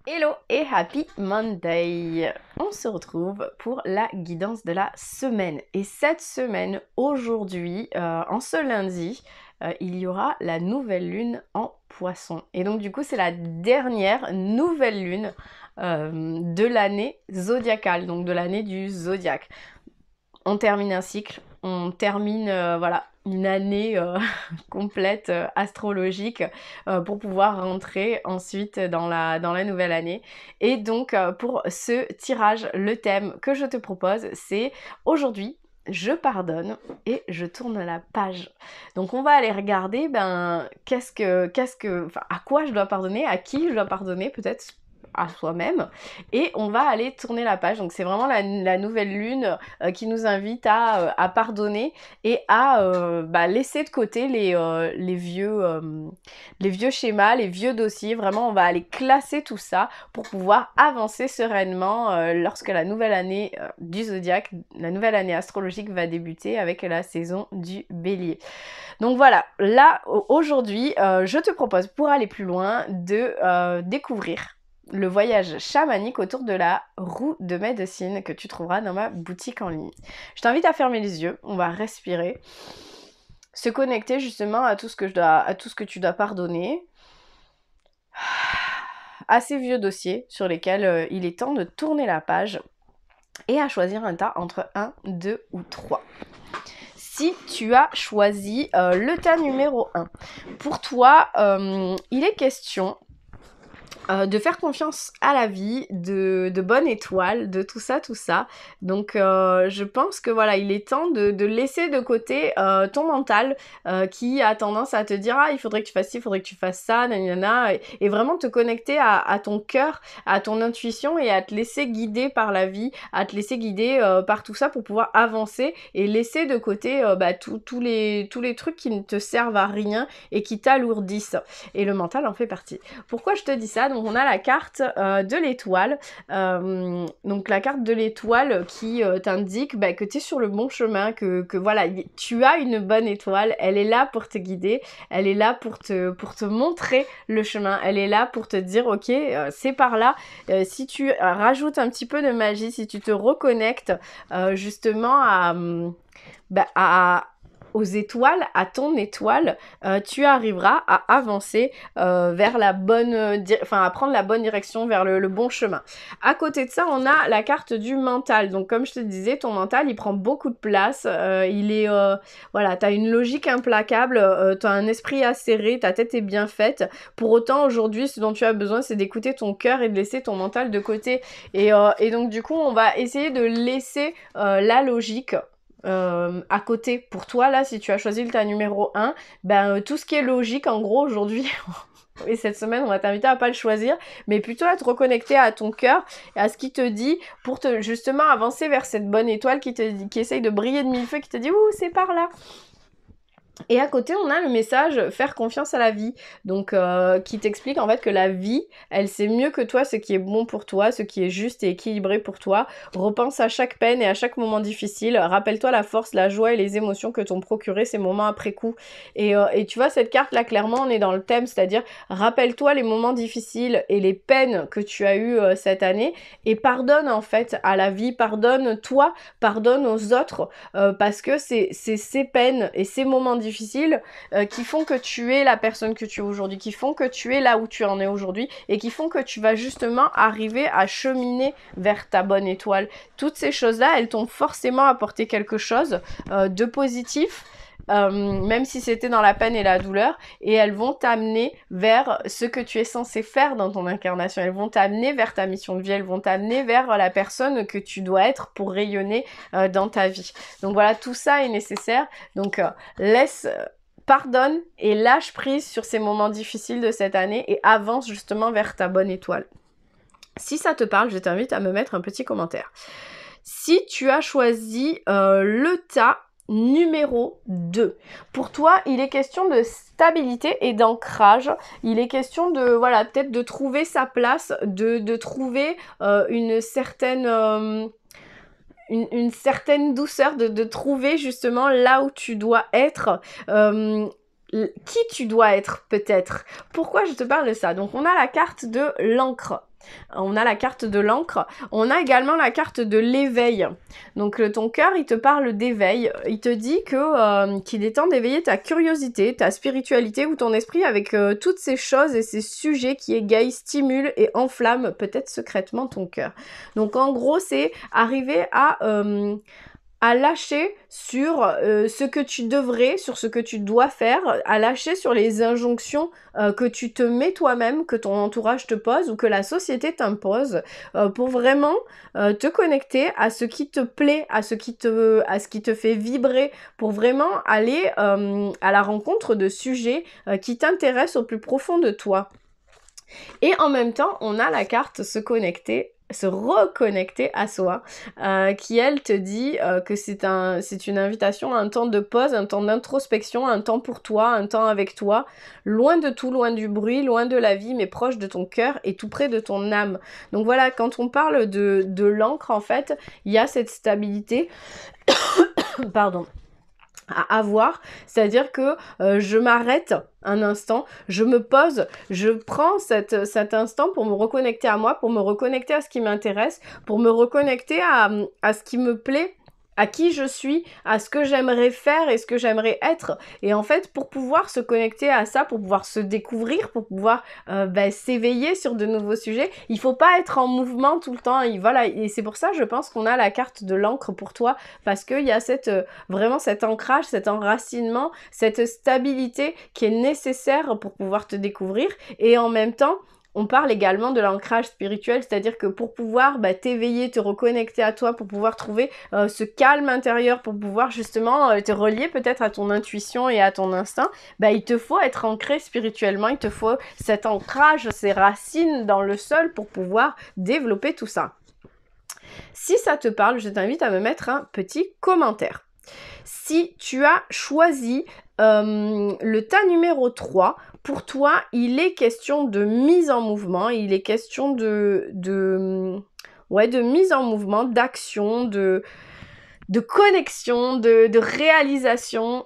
Hello et happy Monday! On se retrouve pour la guidance de la semaine. Et cette semaine, aujourd'hui, en ce lundi, il y aura la nouvelle lune en Poisson. Et donc du coup, c'est la dernière nouvelle lune de l'année zodiacale, donc de l'année du zodiaque. On termine un cycle, on termine voilà, une année complète astrologique pour pouvoir rentrer ensuite dans la nouvelle année. Et donc pour ce tirage, le thème que je te propose, c'est aujourd'hui je pardonne et je tourne la page. Donc on va aller regarder à quoi je dois pardonner, à qui je dois pardonner, peut-être à soi-même, et on va aller tourner la page. Donc c'est vraiment la nouvelle lune qui nous invite à pardonner et à laisser de côté les vieux schémas, les vieux dossiers. Vraiment, on va aller classer tout ça pour pouvoir avancer sereinement lorsque la nouvelle année du zodiaque, la nouvelle année astrologique va débuter avec la saison du Bélier. Donc voilà, là aujourd'hui, je te propose, pour aller plus loin, de découvrir le voyage chamanique autour de la roue de médecine que tu trouveras dans ma boutique en ligne. Je t'invite à fermer les yeux, on va respirer, se connecter justement à tout ce que tu dois pardonner, à ces vieux dossiers sur lesquels il est temps de tourner la page et à choisir un tas entre 1, 2 ou 3. Si tu as choisi le tas numéro 1, pour toi, il est question de faire confiance à la vie, de bonne étoile, de tout ça. Donc je pense que voilà, il est temps de laisser de côté ton mental qui a tendance à te dire il faudrait que tu fasses ci, il faudrait que tu fasses ça, nanana, et vraiment te connecter à ton cœur, à ton intuition et à te laisser guider par la vie, à te laisser guider par tout ça pour pouvoir avancer et laisser de côté tous les trucs qui ne te servent à rien et qui t'alourdissent. Et le mental en fait partie. Pourquoi je te dis ça? Donc on a la carte de l'étoile, donc la carte de l'étoile qui t'indique que tu es sur le bon chemin, que voilà, tu as une bonne étoile, elle est là pour te guider, elle est là pour te montrer le chemin, elle est là pour te dire ok, c'est par là. Si tu rajoutes un petit peu de magie, si tu te reconnectes justement aux étoiles, à ton étoile, tu arriveras à avancer vers la bonne, à prendre la bonne direction, vers le bon chemin. À côté de ça, on a la carte du mental. Donc comme je te disais, ton mental, il prend beaucoup de place. Il est, voilà, t'as une logique implacable, t'as un esprit acéré, ta tête est bien faite. Pour autant, aujourd'hui, ce dont tu as besoin, c'est d'écouter ton cœur et de laisser ton mental de côté. Et donc du coup, on va essayer de laisser la logique à côté. Pour toi, là, si tu as choisi le tas numéro 1, tout ce qui est logique, en gros, aujourd'hui, et cette semaine, on va t'inviter à pas le choisir, mais plutôt à te reconnecter à ton cœur et à ce qui te dit pour te, justement, avancer vers cette bonne étoile qui essaye de briller de mille feux, qui te dit « Ouh, c'est par là !» Et à côté, on a le message « Faire confiance à la vie », donc qui t'explique en fait que la vie, elle sait mieux que toi ce qui est bon pour toi, ce qui est juste et équilibré pour toi. Repense à chaque peine et à chaque moment difficile. Rappelle-toi la force, la joie et les émotions que t'ont procuré ces moments après coup. Et tu vois, cette carte-là, clairement, on est dans le thème, c'est-à-dire rappelle-toi les moments difficiles et les peines que tu as eues cette année et pardonne en fait à la vie, pardonne-toi, pardonne aux autres parce que c'est ces peines et ces moments difficiles qui font que tu es la personne que tu es aujourd'hui, qui font que tu es là où tu en es aujourd'hui et qui font que tu vas justement arriver à cheminer vers ta bonne étoile. Toutes ces choses-là, elles t'ont forcément apporté quelque chose de positif. Même si c'était dans la peine et la douleur, et elles vont t'amener vers ce que tu es censé faire dans ton incarnation, elles vont t'amener vers ta mission de vie, elles vont t'amener vers la personne que tu dois être pour rayonner dans ta vie. Donc voilà, tout ça est nécessaire, donc pardonne et lâche prise sur ces moments difficiles de cette année et avance justement vers ta bonne étoile. Si ça te parle, je t'invite à me mettre un petit commentaire. Si tu as choisi le tas numéro 2. Pour toi, il est question de stabilité et d'ancrage. Il est question de, voilà, peut-être de trouver sa place, de trouver une certaine douceur, de trouver justement là où tu dois être. Qui tu dois être peut-être. Pourquoi je te parle de ça? Donc on a la carte de l'encre. On a la carte de l'encre. On a également la carte de l'éveil. Donc ton cœur, il te parle d'éveil. Il te dit que qu'il est temps d'éveiller ta curiosité, ta spiritualité ou ton esprit avec toutes ces choses et ces sujets qui égayent, stimulent et enflamment peut-être secrètement ton cœur. Donc en gros, c'est arriver à lâcher sur ce que tu devrais, sur ce que tu dois faire, à lâcher sur les injonctions que tu te mets toi-même, que ton entourage te pose ou que la société t'impose, pour vraiment te connecter à ce qui te plaît, à ce qui te fait vibrer, pour vraiment aller à la rencontre de sujets qui t'intéressent au plus profond de toi. Et en même temps, on a la carte se reconnecter à soi, qui elle te dit que c'est une invitation à un temps de pause, un temps d'introspection, un temps pour toi, un temps avec toi, loin de tout, loin du bruit, loin de la vie, mais proche de ton cœur et tout près de ton âme. Donc voilà, quand on parle de l'encre, en fait, il y a cette stabilité, pardon, à avoir, c'est-à-dire que je m'arrête un instant, je me pose, je prends cet instant pour me reconnecter à moi, pour me reconnecter à ce qui m'intéresse, pour me reconnecter à ce qui me plaît, à qui je suis, à ce que j'aimerais faire et ce que j'aimerais être. Et en fait, pour pouvoir se connecter à ça, pour pouvoir se découvrir, pour pouvoir s'éveiller sur de nouveaux sujets, il faut pas être en mouvement tout le temps. Et voilà, et c'est pour ça, je pense qu'on a la carte de l'encre pour toi, parce qu'il y a vraiment cet ancrage, cet enracinement, cette stabilité qui est nécessaire pour pouvoir te découvrir. Et en même temps, on parle également de l'ancrage spirituel, c'est-à-dire que pour pouvoir t'éveiller, te reconnecter à toi, pour pouvoir trouver ce calme intérieur, pour pouvoir justement te relier peut-être à ton intuition et à ton instinct, il te faut être ancré spirituellement, il te faut cet ancrage, ces racines dans le sol pour pouvoir développer tout ça. Si ça te parle, je t'invite à me mettre un petit commentaire. Si tu as choisi le tas numéro 3, pour toi, il est question de mise en mouvement, il est question de mise en mouvement, d'action, de connexion, de réalisation.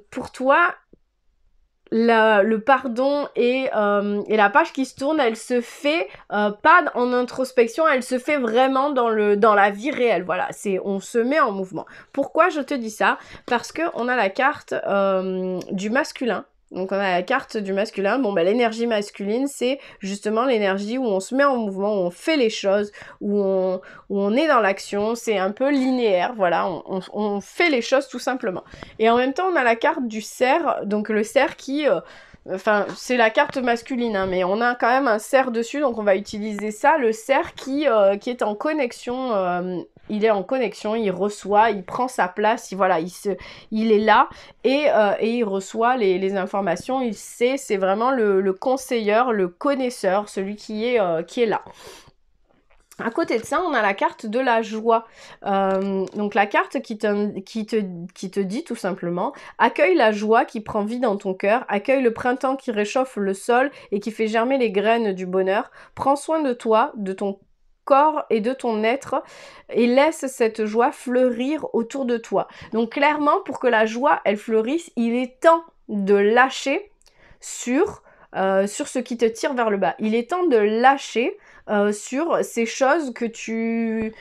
Pour toi, le pardon et la page qui se tourne, elle se fait pas en introspection, elle se fait vraiment dans la vie réelle. Voilà, on se met en mouvement. Pourquoi je te dis ça? Parce que on a la carte du masculin. Donc on a la carte du masculin. Bon, l'énergie masculine, c'est justement l'énergie où on se met en mouvement, où on fait les choses, où on est dans l'action. C'est un peu linéaire, voilà, on fait les choses tout simplement. Et en même temps, on a la carte du cerf, donc le cerf qui... c'est la carte masculine, hein, mais on a quand même un cerf dessus, donc on va utiliser ça, le cerf qui est en connexion, il est en connexion, il reçoit, il prend sa place, il est là, et il reçoit les informations, il sait, c'est vraiment le conseilleur, le connaisseur, celui qui est là. À côté de ça, on a la carte de la joie. Donc la carte qui te dit tout simplement « Accueille la joie qui prend vie dans ton cœur, accueille le printemps qui réchauffe le sol et qui fait germer les graines du bonheur. Prends soin de toi, de ton corps et de ton être et laisse cette joie fleurir autour de toi. » Donc clairement, pour que la joie, elle fleurisse, il est temps de lâcher sur ce qui te tire vers le bas. Il est temps de lâcher sur ces choses que tu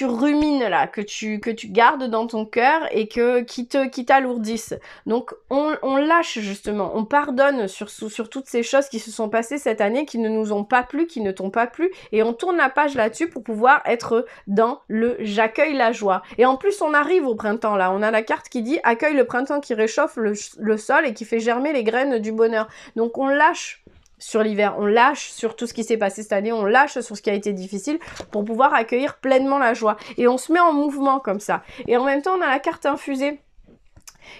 rumines là, que tu gardes dans ton cœur et qui t'alourdissent. Donc on lâche justement, on pardonne sur toutes ces choses qui se sont passées cette année, qui ne nous ont pas plu, qui ne t'ont pas plu, et on tourne la page là-dessus pour pouvoir être dans le j'accueille la joie. Et en plus on arrive au printemps là, on a la carte qui dit accueille le printemps qui réchauffe le sol et qui fait germer les graines du bonheur. Donc on lâche sur l'hiver, on lâche sur tout ce qui s'est passé cette année, on lâche sur ce qui a été difficile pour pouvoir accueillir pleinement la joie. Et on se met en mouvement comme ça. Et en même temps, on a la carte infusée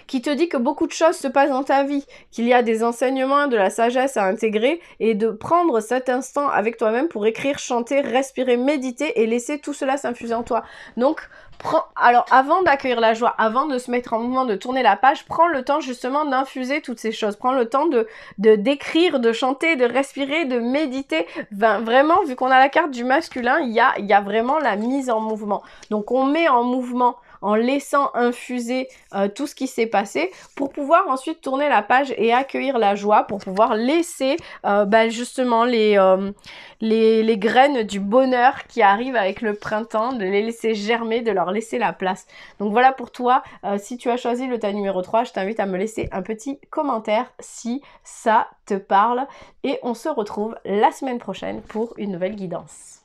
qui te dit que beaucoup de choses se passent dans ta vie, qu'il y a des enseignements, de la sagesse à intégrer et de prendre cet instant avec toi-même pour écrire, chanter, respirer, méditer et laisser tout cela s'infuser en toi. Donc, alors avant d'accueillir la joie, avant de se mettre en mouvement, de tourner la page, prends le temps justement d'infuser toutes ces choses. Prends le temps d'écrire, de chanter, de respirer, de méditer. Vraiment, vu qu'on a la carte du masculin, il y a vraiment la mise en mouvement. Donc on met en mouvement en laissant infuser tout ce qui s'est passé pour pouvoir ensuite tourner la page et accueillir la joie, pour pouvoir laisser justement les graines du bonheur qui arrivent avec le printemps, de les laisser germer, de leur laisser la place. Donc voilà pour toi, si tu as choisi le tas numéro 3, je t'invite à me laisser un petit commentaire si ça te parle et on se retrouve la semaine prochaine pour une nouvelle guidance.